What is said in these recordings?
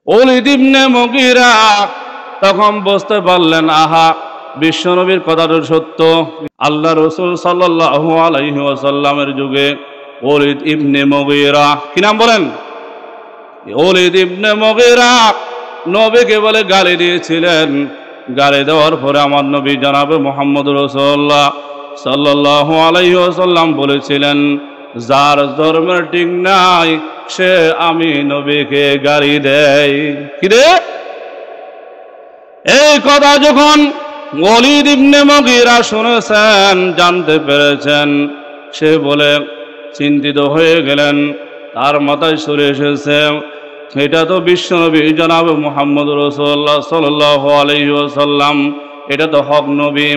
Walid ইবনে মুগীরা তখন বুঝতে পারলেন, আহা, বিশ্বনবীর কথাটা সত্য। আল্লাহ রাসূল সাল্লাল্লাহু আলাইহি ওয়াসাল্লামের যুগে ওলীদ ইবনে মুগীরা, কি নাম বলেন? ওলীদ ইবনে মুগীরা নবীকে বলে গালি দিয়েছিলেন। গালি দেওয়ার পরে আমার নবী জনাবে মুহাম্মদ রাসূলুল্লাহ সাল্লাল্লাহু আলাইহি ওয়াসাল্লাম বলেছিলেন, যার ধর্মের ঠিক নাই সে আমি নবীকে গালি দেয়। কি রে? এই কথা যখন ওলীদ ইবনে মুগীরা শুনেছেন, জানতে পেরেছেন, সে বলে চিন্তিত হয়ে গেলেন। তার মাথায় চলে এসেছে, এটা তো বিশ্বনবী জনাব মুহাম্মদ রাসূলুল্লাহ সাল্লাল্লাহু আলাইহি ওয়াসাল্লাম, এটা তো হক নবী,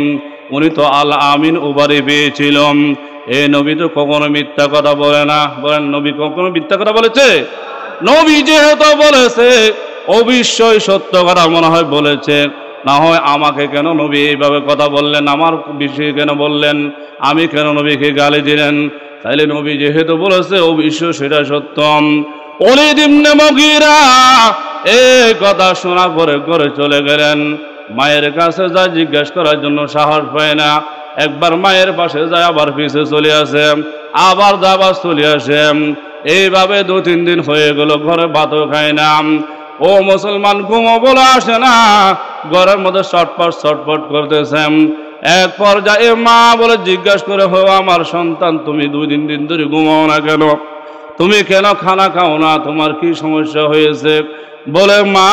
উনি তো আল আমিন উপাধি পেয়েছিলেন। এই নবী তো কখনো মিথ্যা কথা বলে না। বলেন, নবী কখনো মিথ্যা কথা বলেছে? নবী যেহেতু বলেছে, অবশ্যই সত্য কথা মনে হয় বলেছে। না হয় আমাকে কেন নবী এইভাবে কথা বললেন, আমার বিষয়ে কেন বললেন, আমি কেন নবীকে গালি দিলেন? তাইলে নবী যেহেতু বলেছে, অবশ্যই সেটা সত্য। ওলীদ ইবনে মুগীরা এই কথা শোনা পরে ঘরে চলে গেলেন। মায়ের কাছে যা জিজ্ঞাসা করার জন্য সাহস পায় না। একবার মায়ের পাশে যায়, আবার পিছে চলে আসে, আবার যাবার চলে আসে। এইভাবে 2-3 দিন হয়ে গেল, ঘরে ভাতও খায় না। ও মুসলমান, ঘুমো বলে আসে না, ঘরের মধ্যে ছটফট করতেছে। এক পর্যায়ে মা বলে জিজ্ঞাসা করে, হো আমার সন্তান, তুমি 2-3 দিন ধরে ঘুমাও না কেন? তুমি কেন খানা খাও না? তোমার কি সমস্যা হয়েছে? বলে, মা,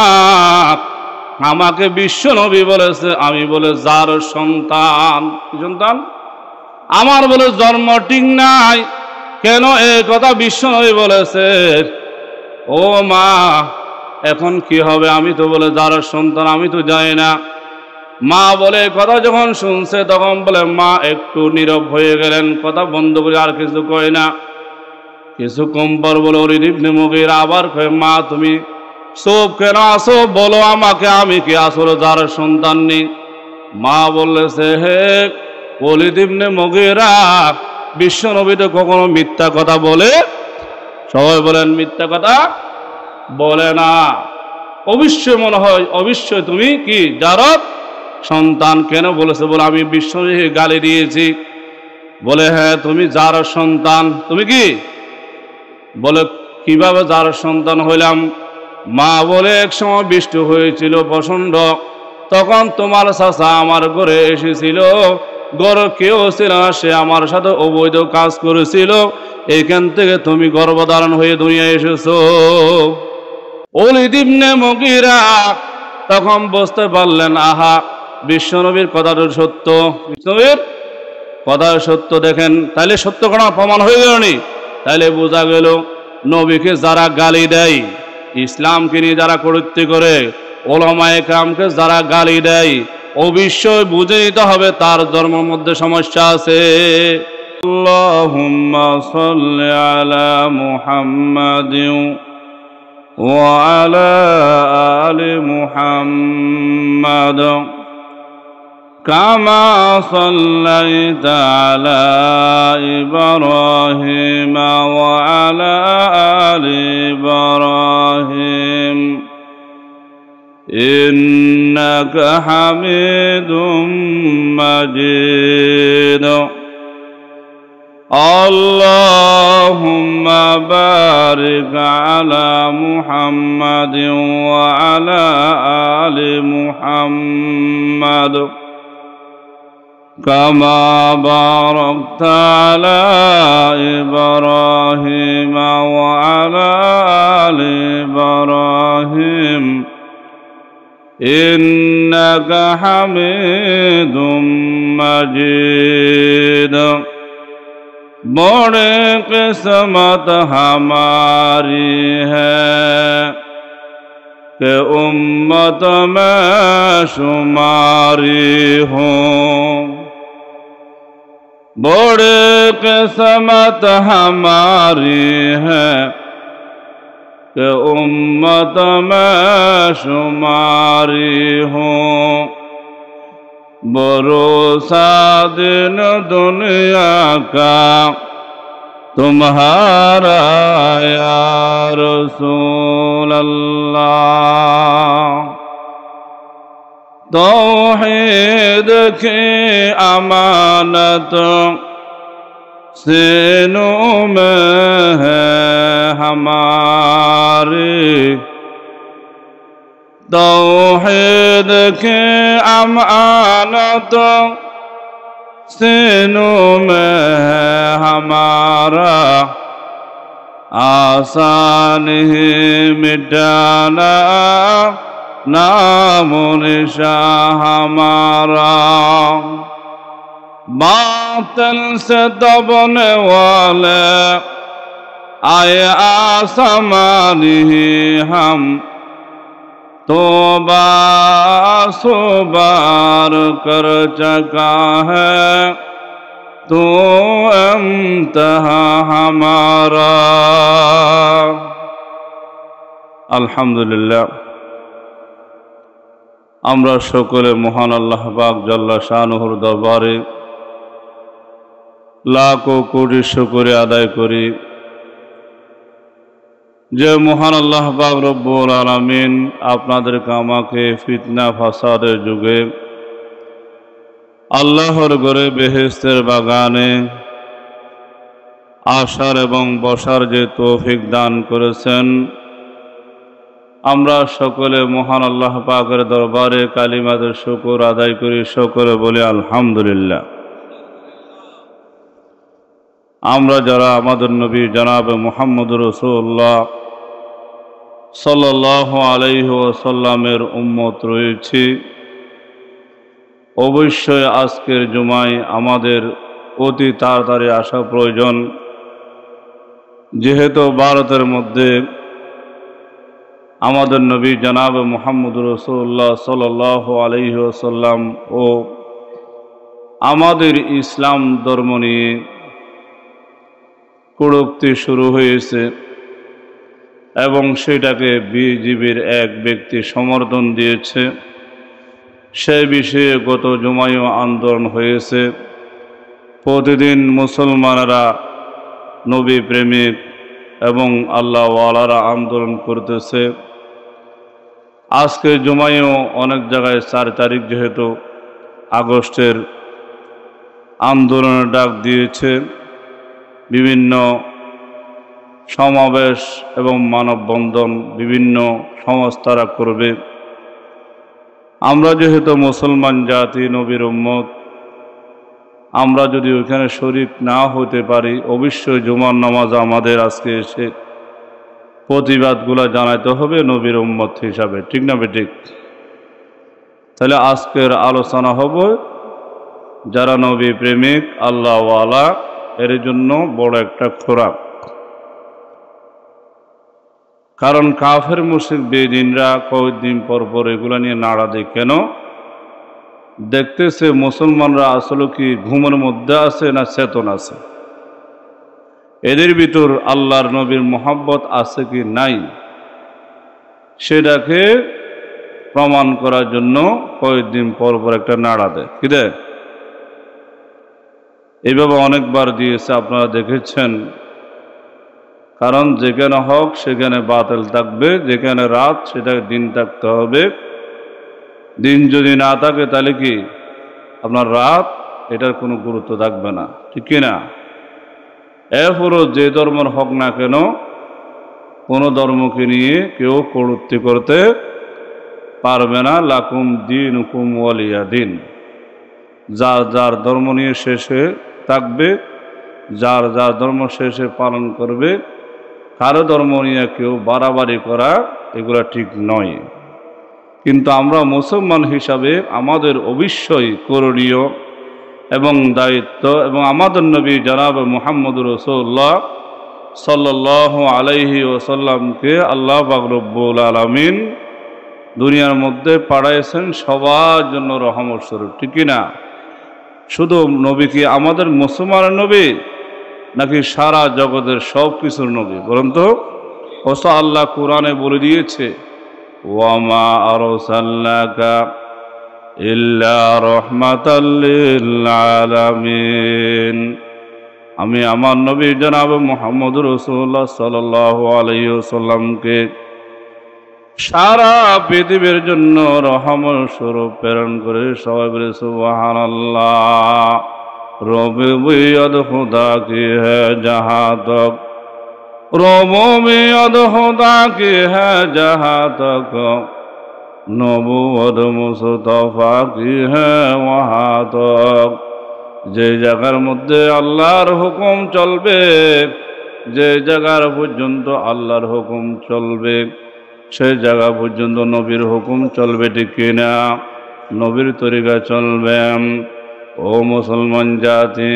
আমাকে বিশ্বনবী বলেছে আমি বলে যার সন্তান। কি সন্তান? আমার বলে জন্ম ঠিক নাই। কেন এই কথা বিশ্বনবী বলেছে? ও মা, এখন কি হবে? আমি তো বলে যার সন্তান, আমি তো জানি না। মা বলে কথা যখন শুনছে, তখন বলে মা একটু নীরব হয়ে গেলেন, কথা বন্ধ করে আর কিছু কয় না। কিছুক্ষণ পর বলে ওলীদ ইবনে মুগীরা আবার কয়, মা তুমি চুপ কেন আসো? বলো আমাকে, আমি কি আসলে যার সন্তান নেই? মা বললেছে, হে ওলীদ ইবনে মুগীরা, বিশ্বনবী তো কখনো মিথ্যা কথা বলে? সবাই বলেন, মিথ্যা কথা বলে না। অবশ্যই মনে হয়, অবশ্যই তুমি কি যার সন্তান। কেন বলেছে? বলে আমি বিশ্বনবীকে গালি দিয়েছি। বলে, হ্যাঁ তুমি যার সন্তান। তুমি কি? বলে, কিভাবে যার সন্তান হইলাম? মা বলে, এক সময় বৃষ্টি হয়েছিল প্রচণ্ড, তখন তোমার চাচা আমার ঘরে এসেছিল। ঘরে কেউ ছিল না, সে আমার সাথে অবৈধ কাজ করেছিল। এইখান থেকে তুমি গর্ভধারণ হয়ে দুনিয়া এসেছো। ওলীদ ইবনে মুগীরা তখন বুঝতে পারলেন, আহা, বিশ্বনবীর কথাটা সত্য, বিশ্বনবীর কথা সত্য। দেখেন, তাইলে সত্য কথা প্রমাণ হয়ে গেল নি? তাইলে বোঝা গেল, নবীকে যারা গালি দেয়, ইসলামকে নিয়ে যারা কটূক্তি করে, ওলামায়ে কেরামকে যারা গালি দেয়, অবশ্যই বুঝে নিতে হবে তার ধর্মের মধ্যে সমস্যা আছে। আল্লাহুম্মা সাল্লি আলা মুহাম্মাদিন ওয়া আলা আলি মুহাম্মাদ কামা সাল্লাইতা আলা ইব্রাহিম ওয়া আলা আলি ইব্রাহিম ইন্নাকা হামিদুম মাজিদ। আল্লাহুম্মা বারিক আলা মুহাম্মাদিন ওয়া আলা আলি মুহাম্মাদ কামা বারাকতা আলা ইব্রাহিম ওয়া আলা আলি ইব্রাহিম ইন্নাকা হামিদুম মাজিদ। बड़े किस्मत हमारी है कि उम्मत में शुमारी हूँ। बड़े किस्मत हमारी है कि उम्मत में शुमारी हूँ। भरोसा दिन दुनिया का तुम्हारा या रसूल अल्लाह। तौहीद की अमानत सीनों में है हमारी, तौहीद की अमानत सीनों में है हमारा, आसान ही मिटाना नामो निशान हमारा। बातिल से दबने वाले आए आसमानी हम, तौबा सुबार कर चुका है तो इंतहा हमारा। अल्हम्दुलिल्लाह, আমরা সকলে মহান আল্লাহ পাক জাল্লা শানুহুর দরবারে লাখো কোটি শুকরিয়া আদায় করি যে মহান আল্লাহ পাক রব্বুল আলামিন আপনাদেরকে আমাকে ফিতনা ফাসাদের যুগে আল্লাহর ঘরে বেহেশতের বাগানে আসার এবং বসার যে তৌফিক দান করেছেন, আমরা সকলে মহান আল্লাহ পাকের দরবারে কালিমাতের শুকর আদায় করি, সকলে বলি আলহামদুলিল্লাহ। আমরা যারা আমাদের নবী জনাব মুহাম্মদুর রাসূলুল্লাহ সাল্লাল্লাহু আলাইহি ওয়াসাল্লামের উম্মত রয়েছি, অবশ্যই আজকের জুমায় আমাদের অতি তাড়াতাড়ি আসা প্রয়োজন, যেহেতু ভারতের মধ্যে আমাদের নবী জনাব মুহাম্মদুর রাসূলুল্লাহ সাল্লাল্লাহু আলাইহি ওয়াসাল্লাম ও আমাদের ইসলাম ধর্ম নিয়ে কটূক্তি শুরু হয়েছে এবং সেটাকে বিজিবির এক ব্যক্তি সমর্থন দিয়েছে। সে বিষয়ে গত জুমায়ও আন্দোলন হয়েছে। প্রতিদিন মুসলমানেরা নবী প্রেমিক এবং আল্লাহ ওয়ালারা আন্দোলন করতেছে। আজকে জুমায়ও অনেক জায়গায় 4 তারিখ যেহেতু আগস্টের আন্দোলনের ডাক দিয়েছে, বিভিন্ন সমাবেশ এবং মানববন্ধন বিভিন্ন সংস্থারা করবে। আমরা যেহেতু মুসলমান জাতি, নবীর উম্মত, আমরা যদি ওইখানে শরীক না হতে পারি, অবশ্যই জুমার নামাজ আমাদের আজকে এসে প্রতিবাদগুলো জানাতে হবে নবীর উম্মত হিসাবে, ঠিক না বেঠিক? তাহলে আজকের আলোচনা হবে যারা নবী প্রেমিক আল্লাহ ওয়ালা, এর জন্য বড় একটা খোরাক। কারণ কাফের মুশরিক বেদিনরা কয়েকদিন পর পর এগুলা নিয়ে নাড়া দেয়। কেন? দেখতেছে মুসলমানরা আসলে কি ঘুমের মধ্যে আছে না চেতন আছে, এদের ভিতর আল্লাহর নবীর মোহাব্বত আছে কি নাই, সেটাকে প্রমাণ করার জন্য কয়েকদিন পর পর একটা নাড়া দেয়। কি দেয়? এইভাবে অনেকবার দিয়েছে, আপনারা দেখেছেন। কারণ যেখানে হক সেখানে বাতিল থাকবে, যেখানে রাত সেটাকে দিন থাকতে হবে। দিন যদি না থাকে তাহলে কি আপনার রাত, এটার কোনো গুরুত্ব থাকবে না, ঠিক কিনা? এরপরও যে ধর্মের হক না কেন, কোনো ধর্মকে নিয়ে কেউ কটূক্তি করতে পারবে না। লাকুম দীনুকুম ওয়ালিয়া দিন, যার যার ধর্ম নিয়ে শেষে থাকবে, যার যার ধর্ম শেষে পালন করবে। কারো ধর্ম নিয়ে কেউ বাড়াবাড়ি করা এগুলা ঠিক নয়। কিন্তু আমরা মুসলমান হিসাবে আমাদের অবশ্যই করণীয় এবং দায়িত্ব, এবং আমাদের নবী জনাব মুহাম্মদুর রাসূলুল্লাহ সাল্লাল্লাহু আলাইহি ওয়াসাল্লামকে আল্লাহ পাক রব্বুল আলামিন দুনিয়ার মধ্যে পাঠাইছেন সবার জন্য রহমত স্বরূপ, ঠিক না? শুধু নবী কি আমাদের মুসলমানের নবী, নাকি সারা জগতের সব কিছুর নবী? বলুন তো। অথচ আল্লাহ কোরআনে বলে দিয়েছে, ওয়ামা আরসালনাকা ইল্লা রাহমাতাল লিল আলামিন, আমি আমার নবী জনাব মুহাম্মদুর রাসূলুল্লাহ সাল্লাল্লাহু আলাইহি ওয়াসাল্লামকে সারা পৃথিবীর জন্য রহমত স্বরূপ প্রেরণ করে। সবাই বলে সুবহানাল্লাহ। রুবুবিয়ত খুদা কি হ্যায় জাহাঁ তক, রুবুবিয়ত খুদা কি হ্যায় জাহাঁ তক, নবুয়ত মুস্তাফা কি হ্যায় ওয়াহাঁ তক। যে জায়গার মধ্যে আল্লাহর হুকুম চলবে, যে জায়গার পর্যন্ত আল্লাহর হুকুম চলবে, সেই জায়গা পর্যন্ত নবীর হুকুম চলবে, ঠিক কিনা? নবীর তরিকা চলবে। ও মুসলমান জাতি,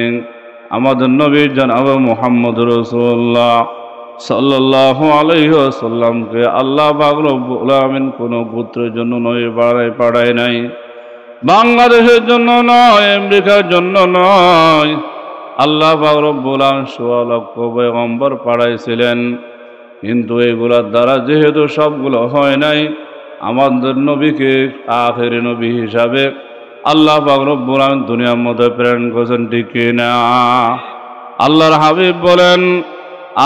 আমাদের নবী জনাব মুহাম্মদ রাসূলুল্লাহ সাল্লাল্লাহু আলাইহি ওয়াসাল্লামকে আল্লাহ পাক রব্বুল আমিন কোনো গোত্রের জন্য নয় পাঠায় নাই, বাংলাদেশের জন্য নয়, আমেরিকার জন্য নয়। আল্লাহ পাক রব্বুল আমিন ১৬ লক্ষ পয়গম্বর পাঠাইছিলেন, কিন্তু এগুলার দ্বারা যেহেতু সবগুলো হয় নাই, আমাদের নবীকে আখেরি নবী হিসাবে আল্লাহ পাক রব্বুল আমিন দুনিয়ার মধ্যে প্রেরণ করেছেন, ঠিক কিনা? আল্লাহর হাবিব বলেন,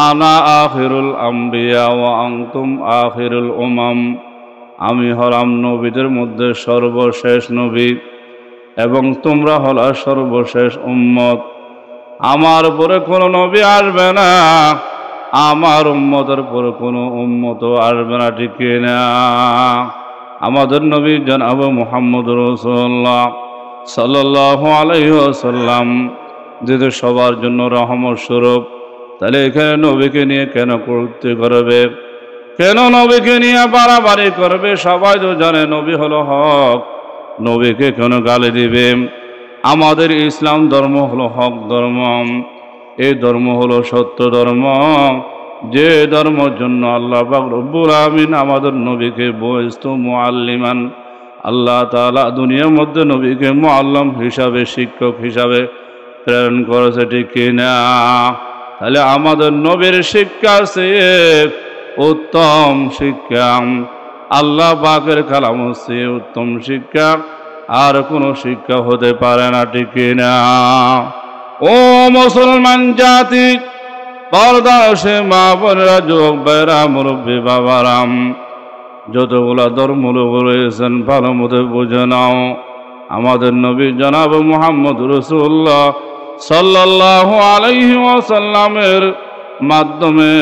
আনা আখিরুল আম্বিয়া ওয়া আনতুম আখিরুল উমাম। আমি হলাম নবীদের মধ্যে সর্বশেষ নবী এবং তোমরা হলা সর্বশেষ উম্মত। আমার পরে কোনো নবী আসবে না, আমার উম্মতের পরে কোনো উম্মতও আসবে না, ঠিক কিনা? আমাদের নবী জনাব মুহাম্মদ রাসূলুল্লাহ সাল্লাল্লাহু আলাইহি ওয়াসাল্লাম যেহেতু সবার জন্য রহমত স্বরূপ, তাহলে এখানে নবীকে নিয়ে কেন কটূক্তি করবে, কেন নবীকে নিয়ে বাড়াবাড়ি করবে? সবাই তো জানে নবী হলো হক, নবীকে কেন গালি দিবে? আমাদের ইসলাম ধর্ম হলো হক ধর্ম, এই ধর্ম হলো সত্য ধর্ম, যে ধর্মের জন্য আল্লাহ পাক রব্বুল আমিন আমাদের নবীকে বয়স্তু মুআল্লিমান, আল্লাহ তাআলা দুনিয়ার মধ্যে নবীকে মুআল্লিম হিসাবে, শিক্ষক হিসাবে প্রেরণ করেছে, ঠিক কিনা? তাহলে আমাদের নবীর শিক্ষা চেয়ে উত্তম শিক্ষা, আল্লাহ পাকের কালাম হচ্ছে উত্তম শিক্ষা, আর কোনো শিক্ষা হতে পারে না, ঠিক কিনা? ও মুসলমান জাতি, পর্দাশে মা বোনেরা, যুবক ভাইরা, মুরব্বী বাবারাম, যতগুলা ধর্ম রয়েছেন ভালো মতো বুঝে নাও। আমাদের নবী জনাব মুহাম্মদ রাসূলুল্লাহ সাল্লাল্লাহু আলাইহি ওয়াসাল্লামের মাধ্যমে,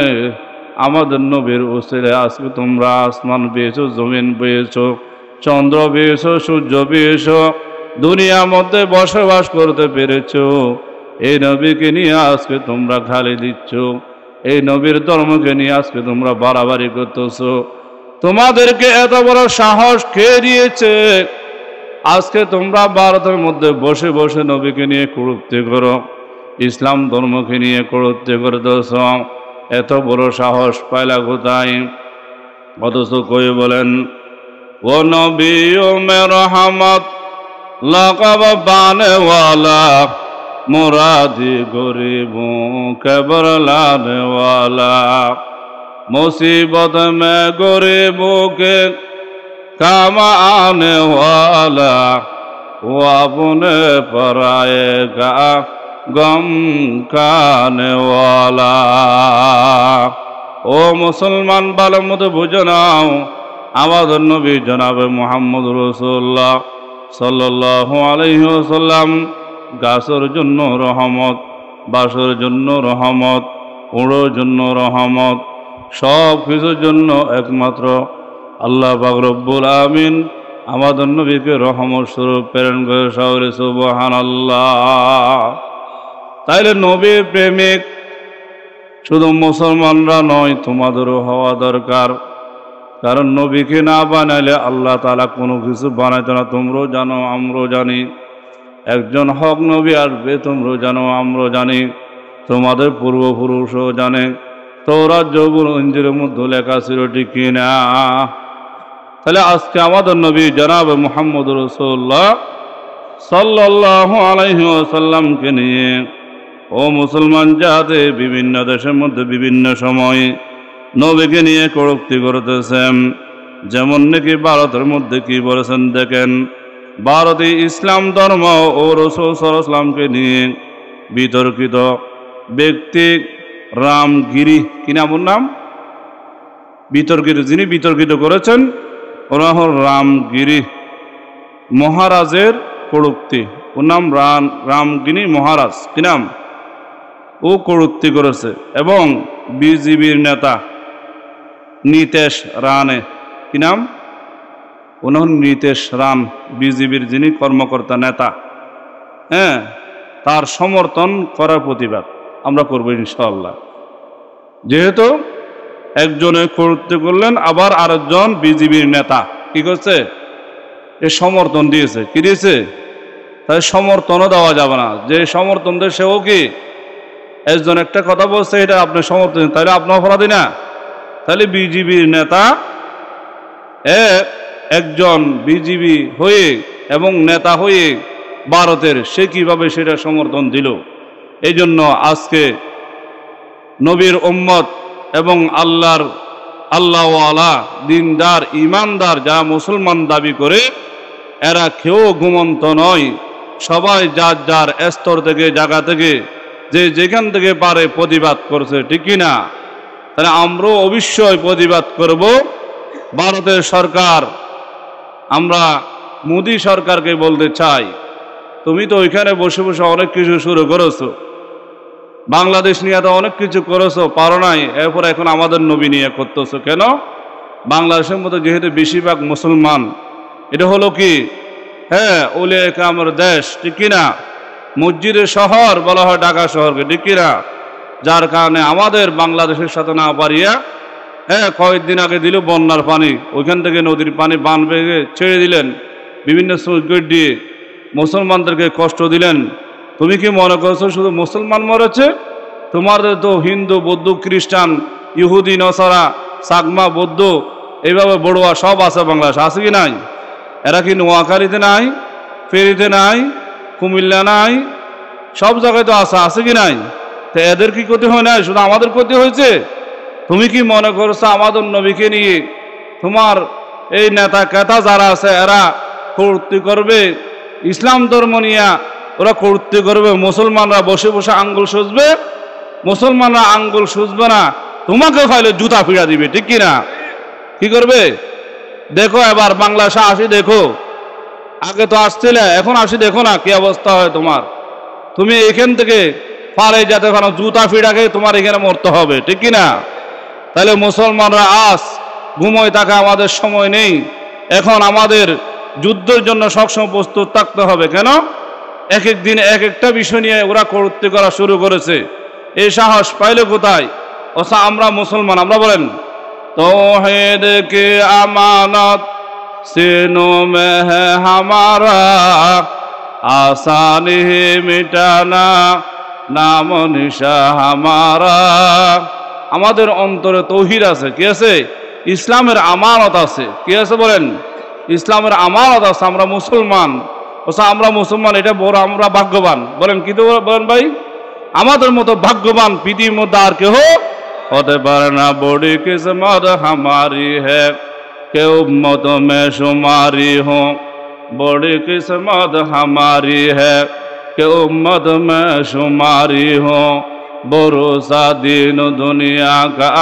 আমাদের নবীর উসিলায় আজকে তোমরা আসমান পেয়েছো, জমিন পেয়েছো, চন্দ্র পেয়েছো, সূর্য পেয়েছো, দুনিয়ার মধ্যে বসবাস করতে পেরেছো। এই নবীকে নিয়ে আজকে তোমরা গালি দিচ্ছ, এই নবীর ধর্মকে নিয়ে আজকে তোমরা বাড়াবাড়ি করতেছো। তোমাদেরকে এত বড় সাহস কে দিয়েছে? আজকে তোমরা ভারতের মধ্যে বসে বসে নবীকে নিয়ে কটূক্তি করো, ইসলাম ধর্মকে নিয়ে কটূক্তি করতেছ। এত বড় সাহস পাইলা কোথায়? অথচ কই বলেন, ও নবী ও মে রহমত লাকাব বানে ওয়ালা, মুরাদি গরিবों के बरलाने वाला, मुसीबत में गरीबों के काम आने वाला, वो अपने पराये का गम खाने वाला। ও মুসলমান, ভালো মতো বুঝে নাও, আমাদের নবী জনাবে মুহাম্মদ রাসূলুল্লাহ সাল্লাল্লাহু আলাইহি ওয়াসাল্লাম গাছের জন্য রহমত, বাসের জন্য রহমত, উড়োর জন্য রহমত, সব কিছুর জন্য একমাত্র আল্লাহ পাক রব্বুল আমিন আমাদের নবীকে রহমত স্বরূপ প্রেরণ করে। সবাই সুবহানাল্লাহ। তাইলে নবী প্রেমিক শুধু মুসলমানরা নয়, তোমাদেরও হওয়া দরকার। কারণ নবীকে না বানাইলে আল্লাহ তাআলা কোনো কিছু বানাইতো না। তোমরাও জানো, আমরাও জানি, একজন হক নবী আসবে, তোমরাও জানো, আমরাও জানি, তোমাদের পূর্বপুরুষও জানে। তওরাত, জবুর, ইনজিলের মধ্যে লেখা ছিল, ঠিক কিনা? তাহলে আজকে আমাদের নবী জনাব মুহাম্মদ রাসূলুল্লাহ সাল্লাল্লাহু আলাইহি ওয়াসাল্লামকে নিয়ে ও মুসলমান জাতি বিভিন্ন দেশের মধ্যে বিভিন্ন সময় নবীকে নিয়ে কটূক্তি করতেছেন। যেমন নাকি ভারতের মধ্যে কি বলেছেন দেখেন, ভারতে ইসলাম ধর্ম ও রাসূল সাল্লাল্লাহু আলাইহি ওয়াসাল্লামকে নিয়ে বিতর্কিত ব্যক্তি রামগিরি, কি নাম ওর নাম? যিনি বিতর্কিত করেছেন ওরা হল রামগিরি মহারাজের কড়ুক্তি। ওর নাম রামগিরি মহারাজ, কি নাম? ও কড়ুক্তি করেছে। এবং বিজেপির নেতা নীতেশ রানে, কি নাম? ওনার নীতেশ রান, বিজেপির যিনি কর্মকর্তা নেতা, হ্যাঁ, তার সমর্থন করার প্রতিবাদ আমরা করব ইনশাআল্লাহ। যেহেতু একজনে কড়ুক্তি করলেন, আবার আরেকজন বিজেপির নেতা কি করছে? এ সমর্থন দিয়েছে। কি দিয়েছে? তাই সমর্থনও দেওয়া যাবে না। যে সমর্থন দেয় সেও কি একজন একটা কথা বলছে, এটা আপনি সমর্থন, তাহলে আপনি অপরাধী না? তাহলে বিজেপির নেতা একজন বিজেপি হয়ে এবং নেতা হয়ে ভারতের, সে কিভাবে সেটা সমর্থন দিল? এই জন্য আজকে নবীর উম্মত এবং আল্লাহওয়ালা দিনদার ইমানদার যারা মুসলমান দাবি করে, এরা কেউ ঘুমন্ত নয়। সবাই যার যার স্তর থেকে, জায়গা থেকে, যে যেখান থেকে পারে প্রতিবাদ করছে, ঠিক কি না? তাহলে আমরাও অবশ্যই প্রতিবাদ করব। ভারতের সরকার, আমরা মোদী সরকারকে বলতে চাই, তুমি তো ওইখানে বসে বসে অনেক কিছু শুরু করেছো, বাংলাদেশ নিয়ে তো অনেক কিছু করেছো, পারো নাই, এরপর এখন আমাদের নবী নিয়ে করতেছো কেন? বাংলাদেশের মতো যেহেতু বেশিরভাগ মুসলমান, এটা হলো কি, হ্যাঁ, ওলিয়া ইকরামের দেশ, ঠিক কিনা? মসজিদের শহর বলা হয় ঢাকা শহরকে, ঠিক কিনা? যার কারণে আমাদের বাংলাদেশের সাথে না পারিয়া, হ্যাঁ, কয়েকদিন আগে দিল বন্যার পানি, ওইখান থেকে নদীর পানি বান বেগে ছেড়ে দিলেন, বিভিন্ন সুইচ গেট দিয়ে মুসলমানদেরকে কষ্ট দিলেন। তুমি কি মনে করছো শুধু মুসলমান মরেছে? তোমাদের তো হিন্দু, বৌদ্ধ, খ্রিস্টান, ইহুদি, নসারা, সাগমা, বৌদ্ধ, এইভাবে বড়ুয়া সব আছে বাংলাদেশ, আছে কি নাই? এরা কি নোয়াখালীতে নাই, ফেরিতে নাই, কুমিল্লা নাই, সব জায়গায় তো আছে কি নাই? তো এদের কি ক্ষতি হয় নাই? শুধু আমাদের ক্ষতি হয়েছে? তুমি কি মনে করছো আমাদের নবীকে নিয়ে তোমার এই নেতা কেতা যারা আছে এরা কর্তৃ করবে? ইসলাম ধর্ম নিয়ে ওরা কর্তৃ করবে, মুসলমানরা বসে বসে আঙ্গুল সুজবে? মুসলমানরা আঙ্গুল সুজবে না, তোমাকে ফাইলে জুতা ফিরা দিবে, ঠিক কিনা? কি করবে? দেখো এবার বাংলাদেশে আসি, দেখো, আগে তো আসছিলে, এখন আসি, দেখো না কি অবস্থা হয় তোমার। তুমি এখান থেকে পারে যাতে জুতা ফিরাকে তোমার এখানে মরতে হবে, ঠিক কিনা? তাহলে মুসলমানরা আজ ঘুমোয় থাকা আমাদের সময় নেই। এখন আমাদের যুদ্ধের জন্য সবসময় প্রস্তুত থাকতে হবে। কেন? এক এক দিন এক একটা বিষয় নিয়ে ওরা কর্তৃ করা শুরু করেছে। এই সাহস পাইলে কোথায়? অথচ আমরা মুসলমান, আমরা বলেন तौहीद की अमानत सीनों में है हमारा, आसानी ही मिटाना नाम निशा हमारा। আমাদের অন্তরে তৌহিদ আছে, কি আছে? ইসলামের আমানত আছে, কি আছে বলেন? ইসলামের আমানত আছে। আমরা মুসলমান, আমরা মুসলমান, এটা বড় আমরা ভাগ্যবান। বলেন কি তো বলেন ভাই? আমাদের মতো ভাগ্যবান পৃথিবীর মধ্যে আর কেউ होते पर ना। बड़ी किस्मत हमारी है कि उम्मत में शुमारी हो, बड़ी किस्मत हमारी है कि उम्मत में शुमारी हो। भरोसा दीन दुनिया का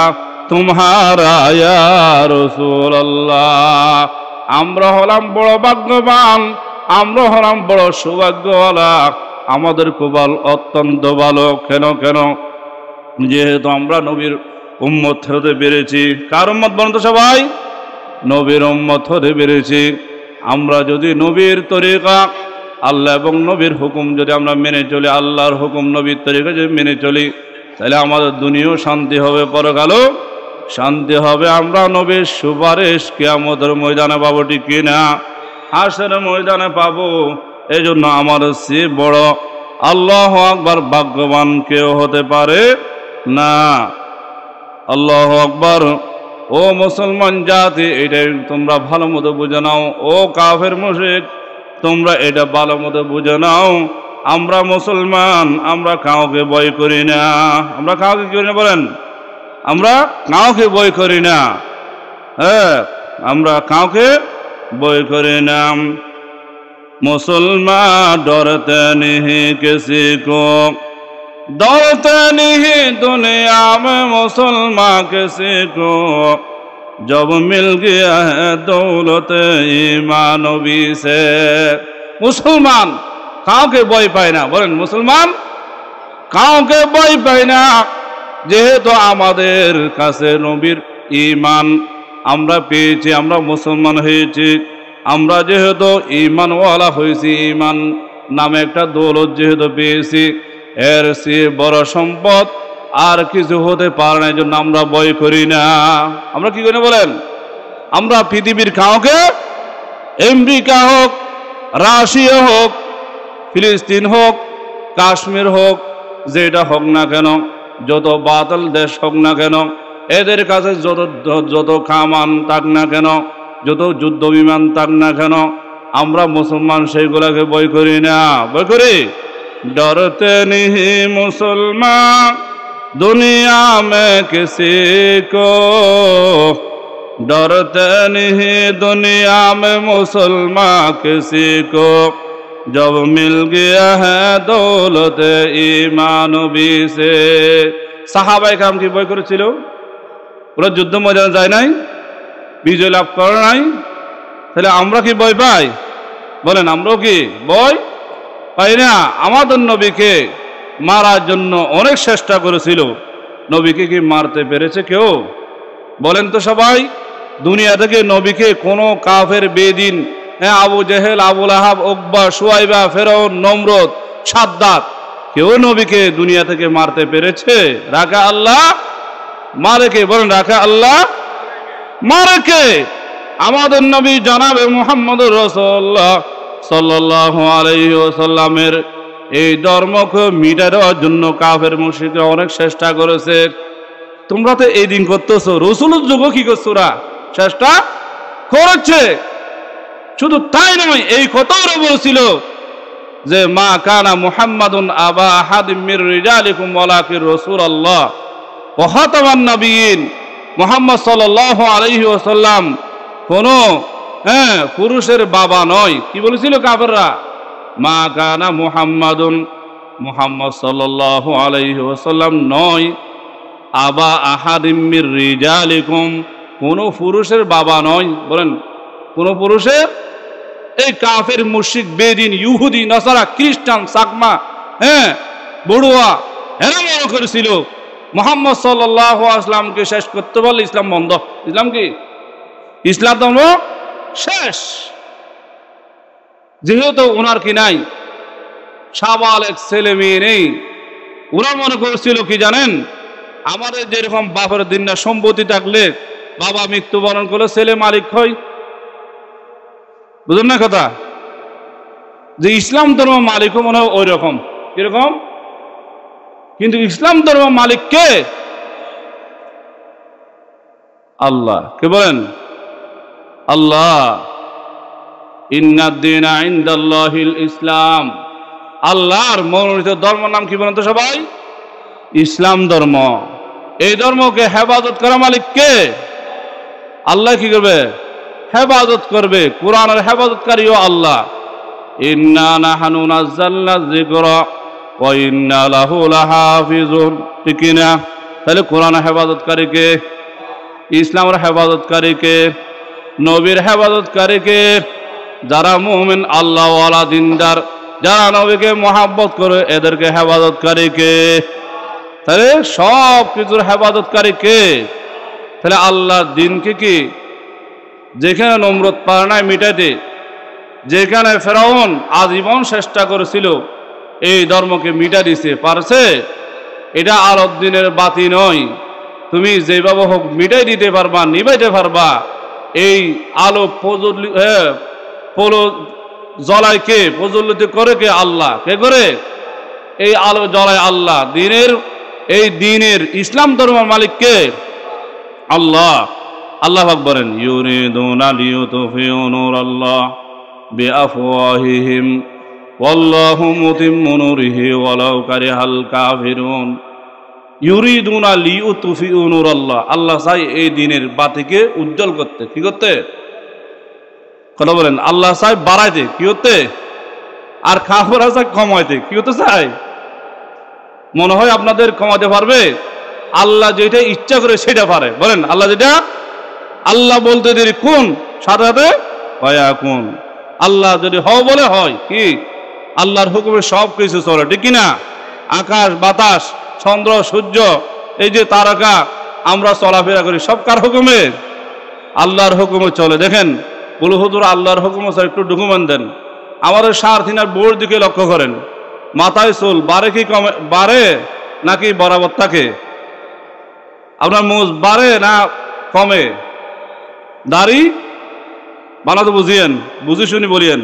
तुम्हारा या रसूल अल्लाह। আমরা হলাম বড় ভাগ্যবান, আমরা হলাম বড় সৌভাগ্যওয়ালা। আমাদের কপাল অত্যন্ত ভালো। কেন? যেহেতু আমরা নবীর উম্মত হতে পেরেছি। কার উম্মত বলেন তো সবাই? নবীর উম্মত হতে পেরেছি। আমরা যদি নবীর তরিকা, আল্লাহ এবং নবীর হুকুম যদি আমরা মেনে চলি, আল্লাহর হুকুম নবীর তরিকা যদি মেনে চলি, তাহলে আমাদের দুনিয়াও শান্তি হবে, পরকালও শান্তি হবে। আমরা নবীর সুপারিশ কিয়ামতের ময়দানে পাবো, ঠিক কিনা? হাসরের ময়দানে পাবো। এই জন্য আমার চেয়ে বড় আল্লাহু আকবার ভাগ্যবান কেউ হতে পারে না। আল্লাহু আকবার। ও মুসলমান জাতি, এটাই তোমরা ভালো মতো বুঝে নাও। ও কাফের মুশরিক, তোমরা এটা ভালো মতো বুঝে নাও। আমরা মুসলমান, আমরা কাউকে ভয় করি না। আমরা কাউকে কি করি না বলেন? আমরা কাউকে ভয় করি না। হ্যাঁ, আমরা কাউকে ভয় করি না। मुसलमान डरते नहीं किसी को, डरते नहीं दुनिया में मुसलमान किसी को। जब मिल गया है दौलत ईमान नबी से। মুসলমান কাউকে ভয় পায় না, বলেন মুসলমান কাউকে ভয় পায় না, যেহেতু আমাদের কাছে নবীর ঈমান আমরা পেয়েছি, আমরা মুসলমান হয়েছি, আমরা যেহেতু ঈমানওয়ালা হয়েছি, ঈমান নামে একটা দৌলত যেহেতু পেয়েছি, এর চেয়ে বড় সম্পদ আর কিছু হতে পারে না, এই জন্য আমরা ভয় করি না। আমরা কি করি না বলেন? আমরা পৃথিবীর কাউকে, আমেরিকা হোক, রাশিয়া হোক, ফিলিস্তিন হোক, কাশ্মীর হোক, যেটা হোক না কেন, যত বাতিল দেশ হোক না কেন, এদের কাছে যত কামান থাক না কেন, যত যুদ্ধ বিমান থাক না কেন, আমরা মুসলমান সেইগুলাকে ভয় করি না। ভয় করি? ডরতে নিহি মুসলমান দুনিয়া মে কিসি কো, ডরতে নিহি দুনিয়া মে মুসলমান কিসি কো, जब मिल गया है दौलत ईमान नबी से। সাহাবায়ে কেরাম কি ভয় করেছিল? ওরা যুদ্ধ ময়দানে যায় নাই, বিজয় লাভ করে নাই, তাহলে আমরা কি ভয় পাই? বলেন আমরাও কি ভয় পাই না? আমাদের নবীকে মারার জন্য অনেক চেষ্টা করেছিল, নবীকে কি মারতে পেরেছে কেউ? বলেন তো সবাই। দুনিয়া থেকে নবীকে কোনো কাফের বেদিন, আবু জেহেল, আবুল আহাব, উকবা, শুয়াইবা, ফেরাউন, নমরুদ, সাদ্দাত, কেউ নবীকে দুনিয়া থেকে মারতে পেরেছে? রাখা আল্লাহ, মারে কে? বলেন রাখা আল্লাহ, মারে কে? আমাদের নবী জনাবে মুহাম্মদুর রাসূলুল্লাহ সাল্লাল্লাহু আলাইহি ওয়াসাল্লামের এই ধর্মকে মিটা দেওয়ার জন্য কাফের মুশরিকরা অনেক চেষ্টা করেছে। তোমরা তো এই দিন করতেছো, রাসূলের যুগ কি করছো? চেষ্টা করেছে। শুধু তাই নয়, এই কথাও বলেছিল যে মা কানা মুহাম্মাদুন আবা আহাদিম মির রিজালিকুম ওয়ালাকিন রাসূলুল্লাহ ওয়া খাতামান নবিয়্যিন। মুহাম্মদ সাল্লাল্লাহু আলাইহি ওয়াসাল্লাম কোনো পুরুষের বাবা নয়। কি বলেছিল কাফেররা? মা কানা মুহাম্মাদুন, মুহাম্মদ সাল্লাল্লাহু আলাইহি ওয়াসাল্লাম নয়, আবা আহাদিম মির রিজালিকুম, কোনো পুরুষের বাবা নয়। বলেন কোন পুরুষের? এই কাফের, মুশরিক, বেদিন, ইহুদি, নাসারা, খ্রিস্টান, সাকমা, বড়ুয়া, এরা মনে করেছিল মুহাম্মদ সাল্লাল্লাহু আলাইহি ওয়াসাল্লামকে শেষ করতে পারলে ইসলাম বন্ধ। ইসলাম কি? ইসলাম ধর্ম শেষ। যেহেতু ওনার কি নাই, সাবালেক ছেলে মেয়ে নেই, ওরা মনে করেছিল কি জানেন? আমাদের যেরকম বাপের দিন না সম্পত্তি থাকলে বাবা মৃত্যুবরণ করলে ছেলে মালিক হয়, বুঝুন না কথা? যে ইসলাম ধর্ম মালিকও মনে হয় ওই রকম। কিরকম? কিন্তু ইসলাম ধর্ম মালিক কে? আল্লাহ। কে বলেন? আল্লাহ। ইন্নাদ-দীনা ইনদাল্লাহিল ইসলাম। আল্লাহর মনোনীত ধর্ম নাম কি বলেন তো সবাই? ইসলাম ধর্ম। এই ধর্মকে হেফাজত করা মালিক কে? আল্লাহ। কি করবে? হেফাজত করবে। কোরআনের হেফাজতকারীও আল্লাহ। ইন্না নাহনু নাযালনা যিকরা ওয়া ইন্না লাহু লাহাফিজুন। ঠিক কি না? তাহলে কোরআনের হেফাজতকারী কে? ইসলামের হেফাজতকারী কে? নবীর হেফাজতকারী কে? যারা মুমিন, আল্লাহওয়ালা, দিনদার, যারা নবীকে মহব্বত করে, এদেরকে হেফাজতকারী কে? তাহলে সব কিছুর হেফাজতকারী কে? তাহলে আল্লাহর দিনকে কি যেখানে নমরুদ পারে নাই মিটাইতে, যেখানে ফেরাউন আজীবন চেষ্টা করেছিল এই ধর্মকে মিটা দিছে, পারছে? এটা আরব দিনের বাতি নয়। তুমি যেভাবে হোক মিটাই দিতে পারবা, নিবাইতে পারবা। এই আলো জ্বলায় কে? প্রজ্বলিত করে কে? আল্লাহ। কে করে? এই আলো জ্বলায় আল্লাহ। এই দিনের ইসলাম ধর্মের মালিক কে? আল্লাহ। আল্লাহ পাক বলেন ইউরিদুনা লিইউতফিউ নূরাল্লাহ বিআফওয়াহিহিম ওয়াল্লাহু মুতিম্মু নূরিহি ওয়ালাউ কারিহাল কাফিরুন। ইউরিদুনা লিইউতফিউ নূরাল্লাহ। আল্লাহ চাই এই দিনের বাতিকে উজ্জ্বল করতে। কি করতে? কথা বলেন। আল্লাহ চাই বাড়াইতে। কি করতে? আর কাফেররা চাই কমাইতে। কি করতে চাই? মনে হয় আপনাদের কমাতে পারবে? আল্লাহ যেটা ইচ্ছা করে সেটা পারে। বলেন আল্লাহ যেটা আল্লাহ বলতে দেরি, কোন সাথে সাথে ফায়াকুন। আল্লাহ যদি হও বলে হয়, কি আল্লাহর হুকুমে সব কিছু চলে, ঠিক কিনা? আকাশ বাতাস, চন্দ্র সূর্য, এই যে তারকা, আমরা চলাফেরা করি, সব কার হুকুমে? আল্লাহর হুকুমে চলে। দেখেন বলু হুজুর আল্লাহর হুকুমে চলে, একটু ডকুমেন্ট দেন। আমাদের সারথিনার বোর দিকে লক্ষ্য করেন, মাথায় চুল বাড়ে কি কমে, বাড়ে নাকি বরাবর থাকে? আপনার মুজ বাড়ে না কমে? দাড়ি বানাতে বুঝিয়েন, বুঝি শুনি বলিয়েন।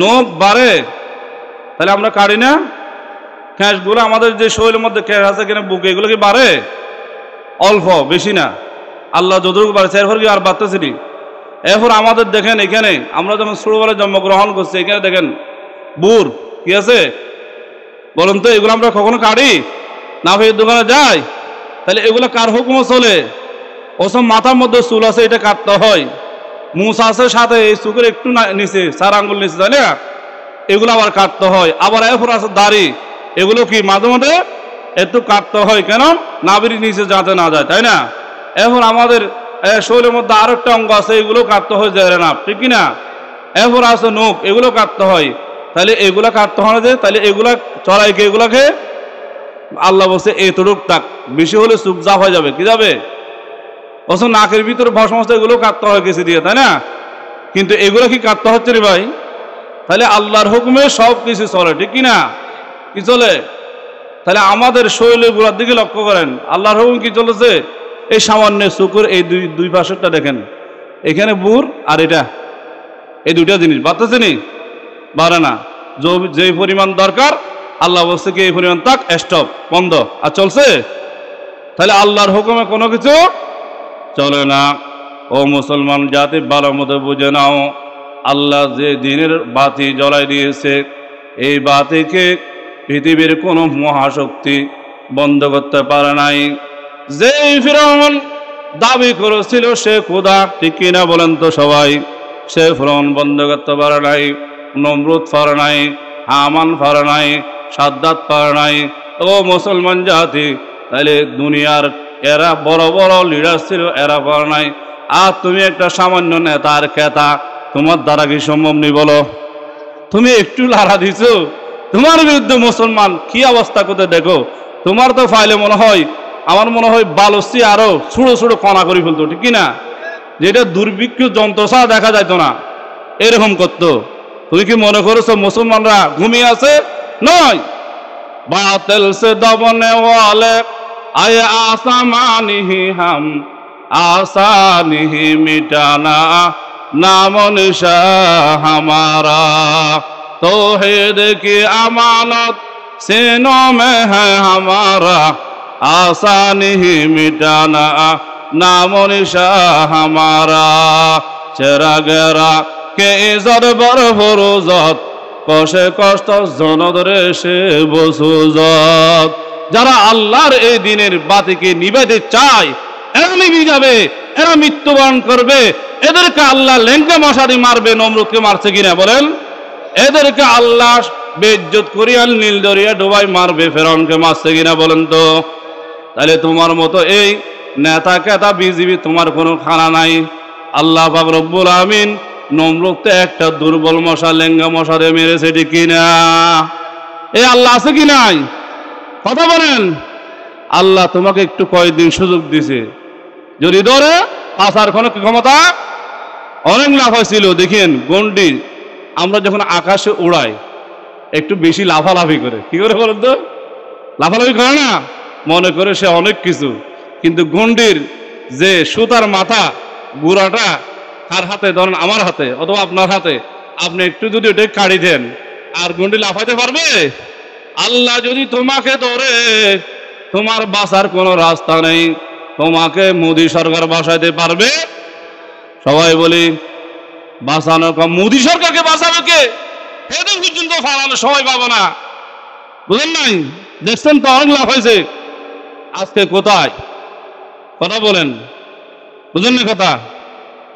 নখ বাড়ে, তাহলে আমরা কাটি না? ক্যাশগুলো আমাদের যে শরীরের মধ্যে ক্যাশ আছে কিনা বুকে, এগুলো কি বাড়ে? অল্প, বেশি না। আল্লাহ যতটুকু বাড়ছে এরপর কি আর বাড়তেছিলি? এরপর আমাদের দেখেন এখানে আমরা যখন ছোটবেলায় জন্মগ্রহণ করছি, এখানে দেখেন বুর কি আছে বলুন তো? এগুলো আমরা কখনো কাটি না? ভাইয়ের দোকানে যাই, তাহলে এগুলো কার হুকুমে চলে? ওসব মাথার মধ্যে চুল আছে, এটা কাটতে হয়। মুছ আছে সাথে, এই চুকের একটু নিচে, 4 আঙ্গুল নিচে, তাই না? এগুলো আবার কাটতে হয়। আবার এরপর আছে দাড়ি, এগুলো কি মাঝে মাঝে একটু কাটতে হয়, কেন? নাভির নিচে যাতে না যায়, তাই না? এরপর আমাদের শরীরের মধ্যে আরেকটা অঙ্গ আছে, এগুলো কাটতে হয়, জেরে না, ঠিক কিনা? এরপর আছে নখ, এগুলো কাটতে হয়। তাহলে এগুলা কাটতে হয় যে, তাহলে এগুলা চড়াইকে, এগুলাকে আল্লাহ বলছে এতটুক তাক, বেশি হলে চুপ জাপ হয়ে যাবে, কি যাবে? অথচ নাকের ভিতরে সমস্ত এগুলো কাটতে হয় কিছু দিয়ে, তাই না? কিন্তু এগুলো কি কাটতে হচ্ছে রে ভাই? তাহলে আল্লাহর হুকুমে সব কিছু চলে, ঠিক কিনা? কি চলে? তাহলে আমাদের শরীরের গোড়ার দিকে লক্ষ্য করেন, আল্লাহর হুকুম কি চলেছে? এই সামান্য চুকুর এই দুই পাশেরটা দেখেন, এখানে বুর আর এটা, এই দুইটা জিনিস বাড়তেছে নি? বাড়ে না। যে পরিমাণ দরকার আল্লাহ বলছে কি এই পরিমাণ তাক, স্টপ, বন্ধ, আর চলছে। তাহলে আল্লাহর হুকুমে কোনো কিছু চলে না। ও মুসলমান জাতি, ভালো মতো বুঝে নাও, আল্লাহ যে দিনের বাতি জ্বলাই দিয়েছে, এই বাতিকে পৃথিবীর কোনো মহাশক্তি বন্ধ করতে পারে নাই। যে ফিরআউন দাবি করেছিল সে খোদা, ঠিক কিনা বলেন তো সবাই? সে ফিরআউন বন্ধ করতে পারে নাই, নমরুদ পারে নাই, হামান পারে নাই, সাদ্দাত পারে নাই। ও মুসলমান জাতি, তাহলে দুনিয়ার এরা বড় বড় লিডার ছিল, এরা পারে নাই। আর তুমি একটা সামান্য নেতার খেতা, তোমার দ্বারা কি সম্ভব নেই বলো? তুমি একটু লাড়া দিছো, তোমার বিরুদ্ধে মুসলমান কি অবস্থা করতে দেখো। তোমার তো ফাইলে মনে হয়, আমার মনে হয় বালুচি আরো ছোটো ছোটো কণা করে ফেলতো, ঠিক কিনা? যেটা দুর্ভিক্ষ যন্ত্র ছাড়া দেখা যাইতো না, এরকম করতো। তুমি কি মনে করেছো মুসলমানরা ঘুমিয়ে আছে? নয়। বাতিল সে দবনে ওয়ালে আয়ে আসামানিহি হাম আসানিহি মিটানা নাম নিশা হামারা तौहीद की अमानत सीनों में है हमारा आसानी ही मिटाना नामो निशा हमारा चेहरा गहरा के इज़त बर फरोजत कष्टे कष्ट जनदरे से बसुजत যারা আল্লাহর এই দিনের বাতিকে নিভাতে চায় এরা নিভে যাবে, এরা মৃত্যুবরণ করবে। এদেরকে আল্লাহ লেঙ্গা মশারি মারবে, নমরুদকে মারছে কিনা বলেন? এদেরকে আল্লাহ বেইজ্জত করিয়া নীল দরিয়া ডুবাই মারবে, ফেরাউনকে মারছে কিনা বলেন তো? তাহলে তোমার মতো এই নেতা কেতা বিজিবি তোমার কোনো খানা নাই। আল্লাহ পাক রব্বুল আমিন নমরুদকে একটা দুর্বল মশা, লেঙ্গা মশা দিয়ে মেরেছে, ঠিক কিনা? এই আল্লাহ আছে কি নাই? কথা বলেন। আল্লাহ তোমাকে একটু কয়েকদিন সুযোগ দিছে, যদি ধরে আসার কোনো ক্ষমতা অনেক লাভ হয়েছিল। দেখেন গন্ডি আমরা যখন আকাশে উড়াই একটু বেশি লাফালাফি করে, কি করে বলেন তো? লাফালাফি করে না, মনে করে সে অনেক কিছু। কিন্তু গন্ডির যে সুতার মাথা গুড়াটা কার হাতে, ধরেন আমার হাতে অথবা আপনার হাতে, আপনি একটু যদি ওটা কাড়ি দেন আর গন্ডি লাফাইতে পারবে? আল্লাহ যদি তোমাকে ধরে তোমার বাঁচার কোনো রাস্তা নেই। তোমাকে মোদী সরকার বাঁচাইতে পারবে? সবাই বলি বাঁচানো কম, মোদী সরকারকে বাঁচাবে কে? এদের পর্যন্ত ফালানো সবাই পাবো না, বুঝলেন নাই? দেখছেন তো অনেক লাভ হয়েছে। আজকে কোথায়? কথা বলেন, বুঝলেন না কথা?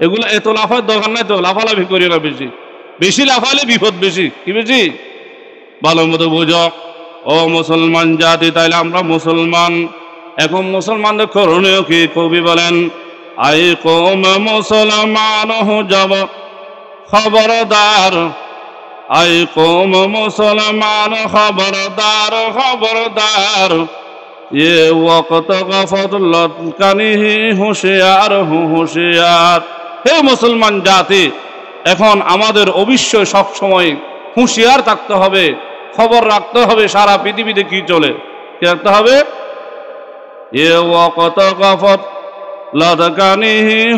এগুলো এত লাফার দরকার নাই তো, লাফালাফি করি না বেশি, বেশি লাফালে বিপদ বেশি। কি বেশি? ভালো মতো বুঝো ও মুসলমান জাতি। তাইলে আমরা মুসলমান, এখন মুসলমানদের করণীয় কি? কবি বলেন আই কৌম মুসলমান হো যাব খবরদার, আই কৌম মুসলমান খবরদার খবরদার, ये वक्त का फजलत कानी হুঁশিয়ার হুঁশিয়ার। হে মুসলমান জাতি, এখন আমাদের অবশ্যই সবসময় হুঁশিয়ার থাকতে হবে, খবর রাখতে হবে সারা পৃথিবীতে কি চলে, কি রাখতে হবে? এ ওয়াক্ত কা ফজলত কানি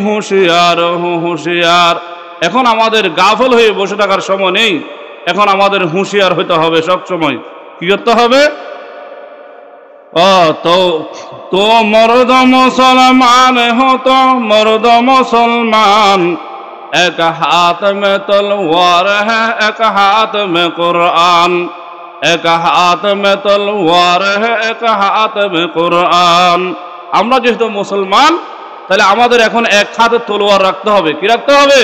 হুঁশিয়ার হুঁশিয়ার। এখন আমাদের গাফল হয়ে বসে থাকার সময় নেই, এখন আমাদের হুঁশিয়ার হইতে হবে সব সময়। কি করতে হবে? তো মর্দ মুসলমান हो तो मर्द मुसलमान, एक हाथ में तलवार है एक हाथ में कुरान, एक हाथ में तलवार है एक हाथ में कुरान। আমরা যেহেতু মুসলমান, তাহলে আমাদের এখন এক হাতে তলোয়ার রাখতে হবে। কি রাখতে হবে?